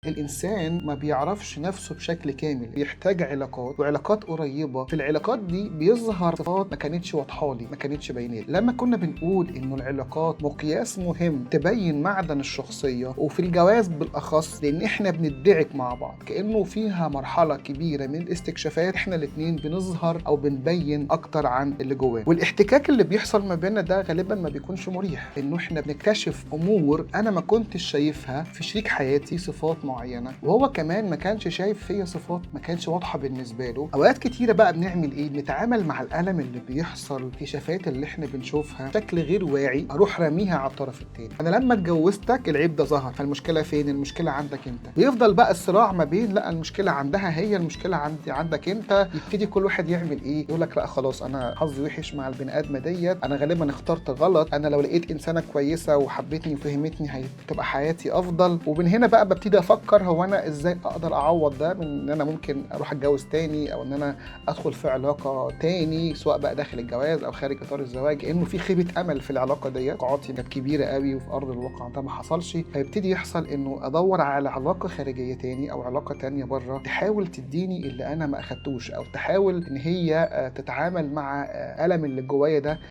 الإنسان ما بيعرفش نفسه بشكل كامل، بيحتاج علاقات وعلاقات قريبة. في العلاقات دي بيظهر صفات ما كانتش واضحة لي، ما كانتش باينة لي. لما كنا بنقول إنه العلاقات مقياس مهم تبين معدن الشخصية، وفي الجواز بالأخص، لأن إحنا بندعك مع بعض كأنه فيها مرحلة كبيرة من الاستكشافات. إحنا الاتنين بنظهر أو بنبين أكتر عن اللي جوانا، والاحتكاك اللي بيحصل ما بيننا ده غالبا ما بيكونش مريح، إنه إحنا بنكتشف أمور أنا ما كنتش شايفها في شريك حياتي، صفات معينة، وهو كمان ما كانش شايف فيا صفات ما كانش واضحة بالنسبة له. أوقات كتيرة بقى بنعمل إيه؟ نتعامل مع الألم اللي بيحصل في شفات اللي إحنا بنشوفها بشكل غير واعي، أروح راميها على الطرف التاني. أنا لما اتجوزتك العيب ده ظهر، فالمشكلة فين؟ المشكلة عندك أنت. ويفضل بقى الصراع ما بين لا المشكلة عندها هي، المشكلة عندك أنت. يبتدي كل واحد يعمل إيه؟ يقول لك لا خلاص أنا حظي وحش مع البني آدمة ديت، أنا غالبا اخترت غلط، أنا لو لقيت إنسانة كويسة وحبتني وفهمتني هتبقى حياتي أفضل. ومن هنا بقى ببتدي افكر هو انا ازاي اقدر اعوض ده، من ان انا ممكن اروح اتجوز تاني، او ان انا ادخل في علاقه تاني سواء بقى داخل الجواز او خارج اطار الزواج، انه في خيبه امل في العلاقه ديت، توقعاتي كانت كبيره قوي وفي ارض الواقع ده ما حصلش. فيبتدي يحصل انه ادور على علاقه خارجيه تاني او علاقه تانيه بره تحاول تديني اللي انا ما اخدتوش، او تحاول ان هي تتعامل مع الم اللي جوايا ده